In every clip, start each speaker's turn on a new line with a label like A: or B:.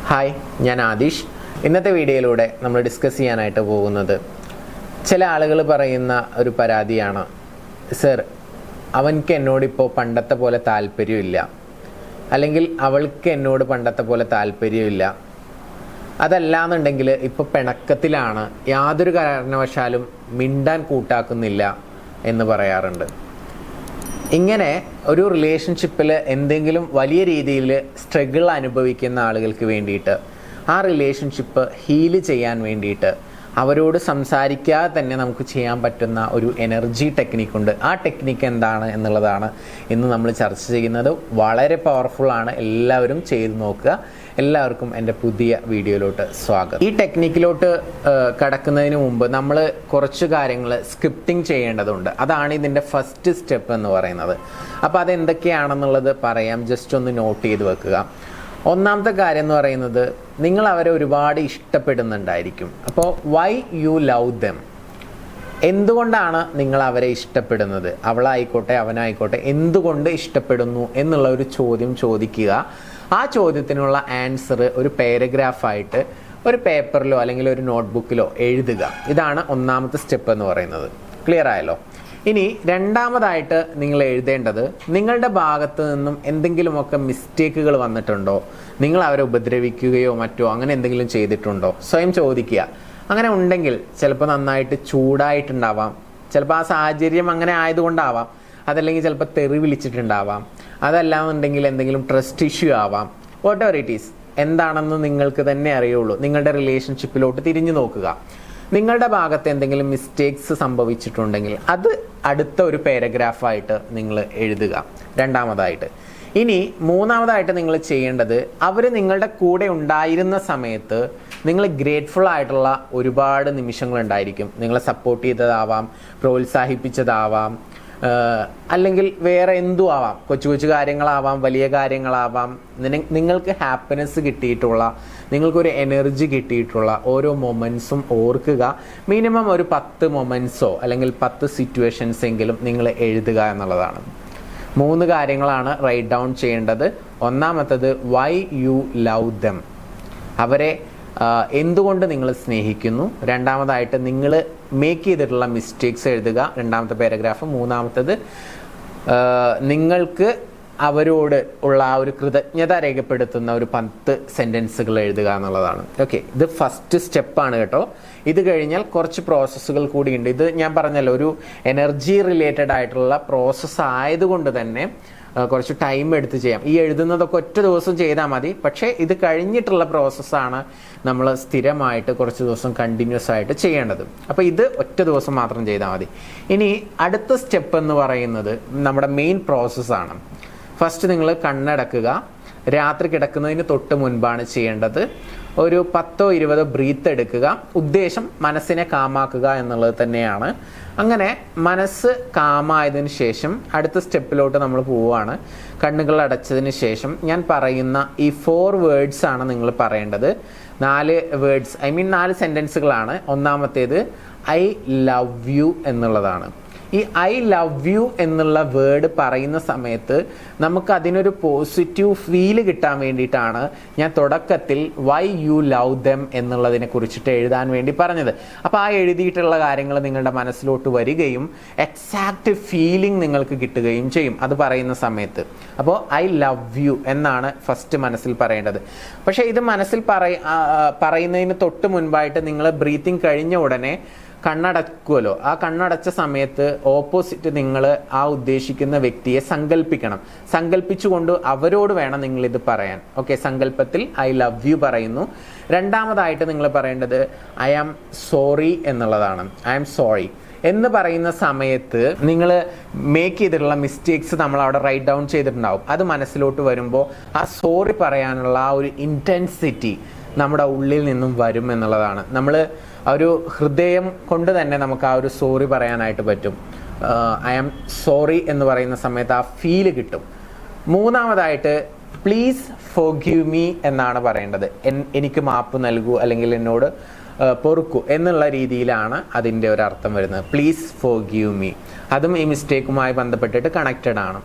A: Hi, ഞാൻ ആദിഷ്. ഇന്നത്തെ വീഡിയോയിലൂടെ നമ്മൾ ഡിസ്കസ് ചെയ്യാനായിട്ട് പോകുന്നത് ചില ആളുകൾ പറയുന്ന ഒരു പരാതിയാണ്. സർ, അവൻക്ക് എന്നോടിപ്പോൾ പണ്ടത്തെ പോലെ താല്പര്യമില്ല, അല്ലെങ്കിൽ അവൾക്ക് എന്നോട് പണ്ടത്തെ പോലെ താല്പര്യമില്ല, അതല്ലാന്നുണ്ടെങ്കിൽ ഇപ്പോൾ പിണക്കത്തിലാണ്, യാതൊരു കാരണവശാലും മിണ്ടാൻ കൂട്ടാക്കുന്നില്ല എന്ന് പറയാറുണ്ട്. ഇങ്ങനെ ഒരു റിലേഷൻഷിപ്പിൽ എന്തെങ്കിലും വലിയ രീതിയിൽ സ്ട്രഗിൾ അനുഭവിക്കുന്ന ആളുകൾക്ക് വേണ്ടിയിട്ട് ആ റിലേഷൻഷിപ്പ് ഹീല് ചെയ്യാൻ വേണ്ടിയിട്ട് അവരോട് സംസാരിക്കാതെ തന്നെ നമുക്ക് ചെയ്യാൻ പറ്റുന്ന ഒരു എനർജി ടെക്നിക്കുണ്ട്. ആ ടെക്നിക്ക് എന്താണ് എന്നുള്ളതാണ് ഇന്ന് നമ്മൾ ചർച്ച ചെയ്യുന്നത്. വളരെ പവർഫുള്ളാണ്, എല്ലാവരും ചെയ്ത് നോക്കുക. എല്ലാവർക്കും എൻ്റെ പുതിയ വീഡിയോയിലോട്ട് സ്വാഗതം. ഈ ടെക്നിക്കിലോട്ട് കടക്കുന്നതിന് മുമ്പ് നമ്മൾ കുറച്ച് കാര്യങ്ങൾ സ്ക്രിപ്റ്റിംഗ് ചെയ്യേണ്ടതുണ്ട്. അതാണ് ഇതിൻ്റെ ഫസ്റ്റ് സ്റ്റെപ്പ് എന്ന് പറയുന്നത്. അപ്പോൾ അതെന്തൊക്കെയാണെന്നുള്ളത് പറയാം, ജസ്റ്റ് ഒന്ന് നോട്ട് ചെയ്ത് വെക്കുക. ഒന്നാമത്തെ കാര്യം എന്ന് പറയുന്നത്, നിങ്ങൾ അവരെ ഒരുപാട് ഇഷ്ടപ്പെടുന്നുണ്ടായിരിക്കും. അപ്പോൾ വൈ യു ലവ് ദം, എന്തുകൊണ്ടാണ് നിങ്ങൾ അവരെ ഇഷ്ടപ്പെടുന്നത്? അവളായിക്കോട്ടെ അവനായിക്കോട്ടെ, എന്തുകൊണ്ട് ഇഷ്ടപ്പെടുന്നു എന്നുള്ള ഒരു ചോദ്യം ചോദിക്കുക. ആ ചോദ്യത്തിനുള്ള ആൻസർ ഒരു പാരഗ്രാഫായിട്ട് ഒരു പേപ്പറിലോ അല്ലെങ്കിൽ ഒരു നോട്ട്ബുക്കിലോ എഴുതുക. ഇതാണ് ഒന്നാമത്തെ സ്റ്റെപ്പ് എന്ന് പറയുന്നത്. ക്ലിയർ ആയല്ലോ? ഇനി രണ്ടാമതായിട്ട് നിങ്ങൾ എഴുതേണ്ടത്, നിങ്ങളുടെ ഭാഗത്ത് നിന്നും എന്തെങ്കിലുമൊക്കെ മിസ്റ്റേക്കുകൾ വന്നിട്ടുണ്ടോ, നിങ്ങൾ അവരെ ഉപദ്രവിക്കുകയോ മറ്റോ അങ്ങനെ എന്തെങ്കിലും ചെയ്തിട്ടുണ്ടോ, സ്വയം ചോദിക്കുക. അങ്ങനെ ഉണ്ടെങ്കിൽ ചിലപ്പോൾ നന്നായിട്ട് ചൂടായിട്ടുണ്ടാവാം, ചിലപ്പോൾ ആ സാഹചര്യം അങ്ങനെ ആയതുകൊണ്ടാവാം, അതല്ലെങ്കിൽ ചിലപ്പോൾ തെറി വിളിച്ചിട്ടുണ്ടാവാം, അതല്ലാന്നുണ്ടെങ്കിൽ എന്തെങ്കിലും ട്രസ്റ്റ് ഇഷ്യൂ ആവാം. വാട്ട് എവർ ഇറ്റ് ഈസ്, എന്താണെന്ന് നിങ്ങൾക്ക് തന്നെ അറിയുള്ളൂ. നിങ്ങളുടെ റിലേഷൻഷിപ്പിലോട്ട് തിരിഞ്ഞു നോക്കുക. നിങ്ങളുടെ ഭാഗത്ത് എന്തെങ്കിലും മിസ്റ്റേക്സ് സംഭവിച്ചിട്ടുണ്ടെങ്കിൽ അത് അടുത്ത ഒരു പാരഗ്രാഫായിട്ട് നിങ്ങൾ എഴുതുക രണ്ടാമതായിട്ട്. ഇനി മൂന്നാമതായിട്ട് നിങ്ങൾ ചെയ്യേണ്ടത്, അവർ നിങ്ങളുടെ കൂടെ ഉണ്ടായിരുന്ന സമയത്ത് നിങ്ങൾ ഗ്രേറ്റ്ഫുൾ ആയിട്ടുള്ള ഒരുപാട് നിമിഷങ്ങൾ ഉണ്ടായിരിക്കും. നിങ്ങളെ സപ്പോർട്ട് ചെയ്തതാവാം, പ്രോത്സാഹിപ്പിച്ചതാവാം, അല്ലെങ്കിൽ വേറെ എന്തും ആവാം. കൊച്ചു കൊച്ചു കാര്യങ്ങളാവാം, വലിയ കാര്യങ്ങളാവാം. നിങ്ങൾക്ക് ഹാപ്പിനെസ് കിട്ടിയിട്ടുള്ള, നിങ്ങൾക്കൊരു എനർജി കിട്ടിയിട്ടുള്ള ഓരോ മൊമെൻറ്റ്സും ഓർക്കുക. മിനിമം ഒരു 10 മൊമെൻറ്റ്സോ അല്ലെങ്കിൽ 10 സിറ്റുവേഷൻസ് എങ്കിലും നിങ്ങൾ എഴുതുക എന്നുള്ളതാണ്. 3 കാര്യങ്ങളാണ് റൈറ്റ് ഡൗൺ ചെയ്യേണ്ടത്. ഒന്നാമത്തത് വൈ യു ലവ് ദം, അവരെ എന്തുകൊണ്ട് നിങ്ങൾ സ്നേഹിക്കുന്നു. രണ്ടാമതായിട്ട് നിങ്ങൾ മേക്ക് ചെയ്തിട്ടുള്ള മിസ്റ്റേക്സ് എഴുതുക, രണ്ടാമത്തെ പാരഗ്രാഫ്. മൂന്നാമത്തത് നിങ്ങൾക്ക് അവരോട് ഉള്ള ആ ഒരു കൃതജ്ഞത രേഖപ്പെടുത്തുന്ന ഒരു 10 സെൻറ്റൻസുകൾ എഴുതുക എന്നുള്ളതാണ്. ഓക്കെ, ഇത് ഫസ്റ്റ് സ്റ്റെപ്പാണ് കേട്ടോ. ഇത് കഴിഞ്ഞാൽ കുറച്ച് പ്രോസസ്സുകൾ കൂടിയുണ്ട്. ഇത് ഞാൻ പറഞ്ഞല്ലോ, ഒരു എനർജി റിലേറ്റഡ് ആയിട്ടുള്ള പ്രോസസ്സ് ആയതുകൊണ്ട് തന്നെ കുറച്ച് ടൈം എടുത്ത് ചെയ്യാം. ഈ എഴുതുന്നതൊക്കെ ഒറ്റ ദിവസം ചെയ്താൽ മതി. പക്ഷേ ഇത് കഴിഞ്ഞിട്ടുള്ള പ്രോസസ്സാണ് നമ്മൾ സ്ഥിരമായിട്ട് കുറച്ച് ദിവസം കണ്ടിന്യൂസ് ആയിട്ട് ചെയ്യേണ്ടത്. അപ്പോൾ ഇത് ഒറ്റ ദിവസം മാത്രം ചെയ്താൽ മതി. ഇനി അടുത്ത സ്റ്റെപ്പ് എന്ന് പറയുന്നത് നമ്മുടെ മെയിൻ പ്രോസസ്സാണ്. ഫസ്റ്റ് നിങ്ങൾ കണ്ണടക്കുക. രാത്രി കിടക്കുന്നതിന് തൊട്ട് മുൻപാണ് ചെയ്യേണ്ടത്. ഒരു 10-20 ബ്രീത്ത് എടുക്കുക. ഉദ്ദേശം മനസ്സിനെ കാമാക്കുക എന്നുള്ളത് തന്നെയാണ്. അങ്ങനെ മനസ്സ് കാമായതിന് ശേഷം അടുത്ത സ്റ്റെപ്പിലോട്ട് നമ്മൾ പോവുകയാണ്. കണ്ണുകൾ അടച്ചതിന് ശേഷം ഞാൻ പറയുന്ന ഈ 4 വേർഡ്സ് ആണ് നിങ്ങൾ പറയേണ്ടത്. 4 വേർഡ്സ്, 4 സെൻറ്റൻസുകളാണ്. ഒന്നാമത്തേത് ഐ ലവ് യു എന്നുള്ളതാണ്. ഈ ഐ ലവ് യു എന്നുള്ള വേർഡ് പറയുന്ന സമയത്ത് നമുക്ക് അതിനൊരു പോസിറ്റീവ് ഫീല് കിട്ടാൻ വേണ്ടിയിട്ടാണ് ഞാൻ തുടക്കത്തിൽ വൈ യു ലവ് ദം എന്നുള്ളതിനെ കുറിച്ചിട്ട് എഴുതാൻ വേണ്ടി പറഞ്ഞത്. അപ്പോൾ ആ എഴുതിയിട്ടുള്ള കാര്യങ്ങൾ നിങ്ങളുടെ മനസ്സിലോട്ട് വരികയും എക്സാക്റ്റ് ഫീലിംഗ് നിങ്ങൾക്ക് കിട്ടുകയും ചെയ്യും അത് പറയുന്ന സമയത്ത്. അപ്പോൾ ഐ ലവ് യു എന്നാണ് ഫസ്റ്റ് മനസ്സിൽ പറയേണ്ടത്. പക്ഷേ ഇത് മനസ്സിൽ പറയുന്നതിന് തൊട്ട് മുൻപായിട്ട് നിങ്ങൾ ബ്രീത്തിങ് കഴിഞ്ഞ ഉടനെ കണ്ണടക്കുമല്ലോ. ആ കണ്ണടച്ച സമയത്ത് ഓപ്പോസിറ്റ് നിങ്ങൾ ആ ഉദ്ദേശിക്കുന്ന വ്യക്തിയെ സങ്കല്പിക്കണം. സങ്കല്പിച്ചുകൊണ്ട് അവരോട് വേണം നിങ്ങളിത് പറയാൻ. ഓക്കെ, സങ്കല്പത്തിൽ ഐ ലവ് യു പറയുന്നു. രണ്ടാമതായിട്ട് നിങ്ങൾ പറയേണ്ടത് ഐ ആം സോറി എന്നുള്ളതാണ്. ഐ ആം സോറി എന്ന് പറയുന്ന സമയത്ത് നിങ്ങൾ മേക്ക് ചെയ്തിട്ടുള്ള മിസ്റ്റേക്സ് നമ്മൾ അവിടെ റൈറ്റ് ഡൗൺ ചെയ്തിട്ടുണ്ടാവും. അത് മനസ്സിലോട്ട് വരുമ്പോൾ ആ സോറി പറയാനുള്ള ആ ഒരു ഇൻറ്റൻസിറ്റി നമ്മുടെ ഉള്ളിൽ നിന്നും വരും എന്നുള്ളതാണ്. നമ്മൾ ഒരു ഹൃദയം കൊണ്ട് തന്നെ നമുക്ക് ആ ഒരു സോറി പറയാനായിട്ട് പറ്റും. ഐ ആം സോറി എന്ന് പറയുന്ന സമയത്ത് ആ ഫീല് കിട്ടും. മൂന്നാമതായിട്ട് പ്ലീസ് ഫോർഗീവ് മീ എന്നാണ് പറയേണ്ടത്. എനിക്ക് മാപ്പ് നൽകൂ, അല്ലെങ്കിൽ എന്നോട് പൊറുക്കൂ എന്നുള്ള രീതിയിലാണ് അതിൻ്റെ ഒരു അർത്ഥം വരുന്നത്. Please forgive me. അതും ഈ മിസ്റ്റേക്കുമായി ബന്ധപ്പെട്ടിട്ട് കണക്റ്റഡ് ആണ്.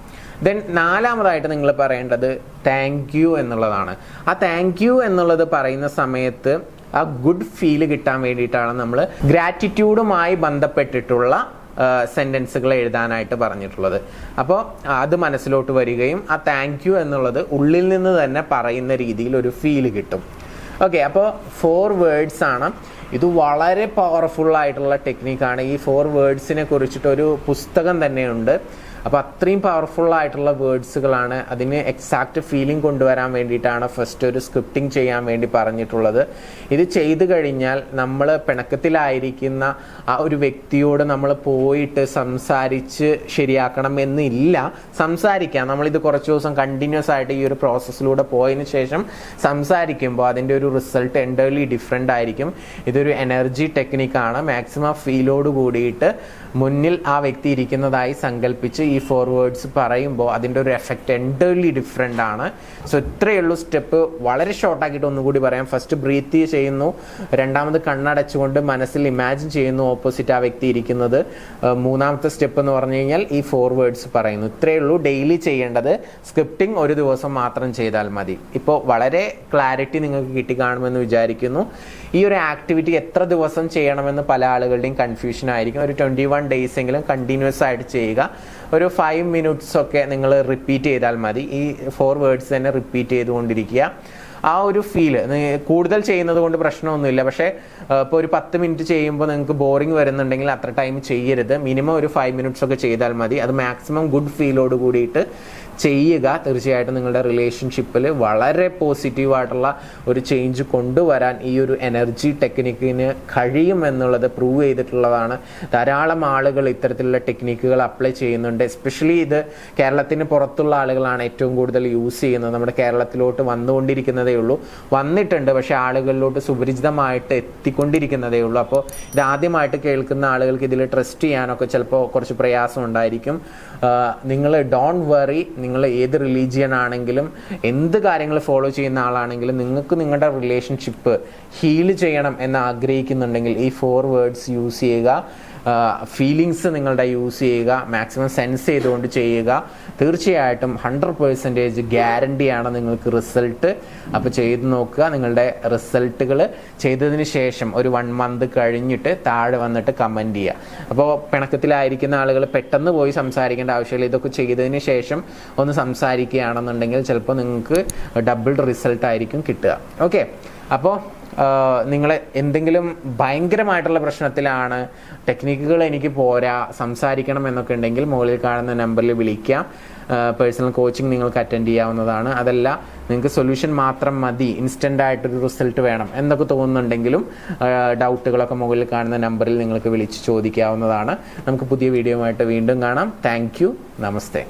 A: ദെൻ നാലാമതായിട്ട് നിങ്ങൾ പറയേണ്ടത് താങ്ക് യു എന്നുള്ളതാണ്. ആ താങ്ക് യു എന്നുള്ളത് പറയുന്ന സമയത്ത് ആ ഗുഡ് ഫീല് കിട്ടാൻ വേണ്ടിയിട്ടാണ് നമ്മൾ ഗ്രാറ്റിറ്റ്യൂഡുമായി ബന്ധപ്പെട്ടിട്ടുള്ള സെൻറ്റൻസുകൾ എഴുതാനായിട്ട് പറഞ്ഞിട്ടുള്ളത്. അപ്പോൾ അത് മനസ്സിലോട്ട് വരികയും ആ താങ്ക് യു എന്നുള്ളത് ഉള്ളിൽ നിന്ന് തന്നെ പറയുന്ന രീതിയിൽ ഒരു ഫീല് കിട്ടും. ഓക്കെ, അപ്പോൾ 4 വേർഡ്സ് ആണ്. ഇത് വളരെ പവർഫുള്ളായിട്ടുള്ള ടെക്നിക്കാണ്. ഈ 4 വേർഡ്സിനെ കുറിച്ചിട്ടൊരു പുസ്തകം തന്നെയുണ്ട്. അപ്പോൾ അത്രയും പവർഫുള്ളായിട്ടുള്ള വേർഡ്സുകളാണ്. അതിന് എക്സാക്റ്റ് ഫീലിംഗ് കൊണ്ടുവരാൻ വേണ്ടിയിട്ടാണ് ഫസ്റ്റ് ഒരു സ്ക്രിപ്റ്റിംഗ് ചെയ്യാൻ വേണ്ടി പറഞ്ഞിട്ടുള്ളത്. ഇത് ചെയ്തു കഴിഞ്ഞാൽ നമ്മൾ പിണക്കത്തിലായിരിക്കുന്ന ആ ഒരു വ്യക്തിയോട് നമ്മൾ പോയിട്ട് സംസാരിച്ച് ശരിയാക്കണം എന്നില്ല. സംസാരിക്കാം, നമ്മളിത് കുറച്ച് ദിവസം കണ്ടിന്യൂസ് ആയിട്ട് ഈ ഒരു പ്രോസസ്സിലൂടെ പോയതിന് ശേഷം സംസാരിക്കുമ്പോൾ അതിൻ്റെ ഒരു റിസൾട്ട് എൻ്റർലി ഡിഫറെൻ്റ് ആയിരിക്കും. ഇതൊരു എനർജി ടെക്നിക്കാണ്. മാക്സിമം ഫീലോട് കൂടിയിട്ട് മുന്നിൽ ആ വ്യക്തി ഇരിക്കുന്നതായി സങ്കല്പിച്ച് ഈ 4 വേർഡ്സ് പറയുമ്പോൾ അതിൻ്റെ ഒരു എഫക്റ്റ് എൻ്റർലി ഡിഫറെൻ്റ് ആണ്. സോ ഇത്രയേ ഉള്ളൂ സ്റ്റെപ്പ്. വളരെ ഷോർട്ടാക്കിയിട്ട് ഒന്നുകൂടി പറയാം. ഫസ്റ്റ് ബ്രീത്ത് ചെയ്യുന്നു, രണ്ടാമത് കണ്ണടച്ചുകൊണ്ട് മനസ്സിൽ ഇമാജിൻ ചെയ്യുന്നു ഓപ്പോസിറ്റ് ആ വ്യക്തി ഇരിക്കുന്നത്. മൂന്നാമത്തെ സ്റ്റെപ്പ് എന്ന് പറഞ്ഞു കഴിഞ്ഞാൽ ഈ 4 വേർഡ്സ് പറയുന്നു. ഇത്രയേ ഉള്ളൂ ഡെയിലി ചെയ്യേണ്ടത്. സ്ക്രിപ്റ്റിംഗ് ഒരു ദിവസം മാത്രം ചെയ്താൽ മതി. ഇപ്പോൾ വളരെ ക്ലാരിറ്റി നിങ്ങൾക്ക് കിട്ടിക്കാണുമെന്ന് വിചാരിക്കുന്നു. ഈ ഒരു ആക്ടിവിറ്റി എത്ര ദിവസം ചെയ്യണമെന്ന് പല ആളുകളുടെയും കൺഫ്യൂഷൻ ആയിരിക്കും. ഒരു 21 ഡേയ്സ് എങ്കിലും കണ്ടിന്യൂസ് ആയിട്ട് ചെയ്യുക. ഒരു 5 minutes ഒക്കെ നിങ്ങൾ റിപ്പീറ്റ് ചെയ്താൽ മതി. ഈ 4 വേർഡ്സ് തന്നെ റിപ്പീറ്റ് ചെയ്തുകൊണ്ടിരിക്കുക. ആ ഒരു ഫീല് കൂടുതൽ ചെയ്യുന്നത് കൊണ്ട് പ്രശ്നമൊന്നുമില്ല. പക്ഷേ ഇപ്പോൾ ഒരു 10 മിനിറ്റ് ചെയ്യുമ്പോൾ നിങ്ങൾക്ക് ബോറിംഗ് വരുന്നുണ്ടെങ്കിൽ അത്ര ടൈം ചെയ്യരുത്. മിനിമം ഒരു 5 minutes ഒക്കെ ചെയ്താൽ മതി. അത് മാക്സിമം ഗുഡ് ഫീലോട് കൂടിയിട്ട് ചെയ്യുക. തീർച്ചയായിട്ടും നിങ്ങളുടെ റിലേഷൻഷിപ്പിൽ വളരെ പോസിറ്റീവായിട്ടുള്ള ഒരു ചേഞ്ച് കൊണ്ടുവരാൻ ഈ ഒരു എനർജി ടെക്നിക്കിന് കഴിയുമെന്നുള്ളത് പ്രൂവ് ചെയ്തിട്ടുള്ളതാണ്. ധാരാളം ആളുകൾ ഇത്തരത്തിലുള്ള ടെക്നിക്കുകൾ അപ്ലൈ ചെയ്യുന്നുണ്ട്. എസ്പെഷ്യലി ഇത് കേരളത്തിന് പുറത്തുള്ള ആളുകളാണ് ഏറ്റവും കൂടുതൽ യൂസ് ചെയ്യുന്നത്. നമ്മുടെ കേരളത്തിലോട്ട് വന്നുകൊണ്ടിരിക്കുന്നതേ ഉള്ളൂ. വന്നിട്ടുണ്ട്, പക്ഷേ ആളുകളിലോട്ട് സുപരിചിതമായിട്ട് എത്തിക്കൊണ്ടിരിക്കുന്നതേ ഉള്ളൂ. അപ്പോൾ ഇതാദ്യമായിട്ട് കേൾക്കുന്ന ആളുകൾക്ക് ഇതിൽ ട്രസ്റ്റ് ചെയ്യാനൊക്കെ ചിലപ്പോൾ കുറച്ച് പ്രയാസം ഉണ്ടായിരിക്കും. നിങ്ങൾ ഡോണ്ട് വറി. നിങ്ങൾ ഏത് റിലീജിയൻ ആണെങ്കിലും എന്ത് കാര്യങ്ങൾ ഫോളോ ചെയ്യുന്ന ആളാണെങ്കിലും നിങ്ങൾക്ക് നിങ്ങളുടെ റിലേഷൻഷിപ്പ് ഹീൽ ചെയ്യണം എന്ന് ആഗ്രഹിക്കുന്നുണ്ടെങ്കിൽ ഈ 4 വേർഡ്സ് യൂസ് ചെയ്യുക. ഫീലിങ്സ് നിങ്ങളുടെ യൂസ് ചെയ്യുക. മാക്സിമം സെൻസ് ചെയ്തുകൊണ്ട് ചെയ്യുക. തീർച്ചയായിട്ടും 100% ഗ്യാരണ്ടിയാണ് നിങ്ങൾക്ക് റിസൾട്ട്. അപ്പോൾ ചെയ്ത് നോക്കുക. നിങ്ങളുടെ റിസൾട്ടുകൾ ചെയ്തതിന് ശേഷം ഒരു 1 month കഴിഞ്ഞിട്ട് താഴെ വന്നിട്ട് കമൻറ്റ് ചെയ്യുക. അപ്പോൾ പിണക്കത്തിലായിരിക്കുന്ന ആളുകൾ പെട്ടെന്ന് പോയി സംസാരിക്കേണ്ട ആവശ്യമില്ല. ഇതൊക്കെ ചെയ്തതിന് ശേഷം ഒന്ന് സംസാരിക്കുകയാണെന്നുണ്ടെങ്കിൽ ചിലപ്പോൾ നിങ്ങൾക്ക് ഡബിൾ റിസൾട്ട് ആയിരിക്കും കിട്ടുക. ഓക്കെ, അപ്പോൾ നിങ്ങൾ എന്തെങ്കിലും ഭയങ്കരമായിട്ടുള്ള പ്രശ്നത്തിലാണ്, ടെക്നിക്കുകൾ എനിക്ക് പോരാ, സംസാരിക്കണം എന്നൊക്കെ ഉണ്ടെങ്കിൽ മുകളിൽ കാണുന്ന നമ്പറിൽ വിളിക്കാം. പേഴ്സണൽ കോച്ചിങ് നിങ്ങൾക്ക് അറ്റൻഡ് ചെയ്യാവുന്നതാണ്. അതല്ല നിങ്ങൾക്ക് സൊല്യൂഷൻ മാത്രം മതി, ഇൻസ്റ്റൻ്റ് ആയിട്ടൊരു റിസൾട്ട് വേണം എന്നൊക്കെ തോന്നുന്നുണ്ടെങ്കിലും ഡൗട്ടുകളൊക്കെ മുകളിൽ കാണുന്ന നമ്പറിൽ നിങ്ങൾക്ക് വിളിച്ച് ചോദിക്കാവുന്നതാണ്. നമുക്ക് പുതിയ വീഡിയോ ആയിട്ട് വീണ്ടും കാണാം. Thank you. നമസ്തേ.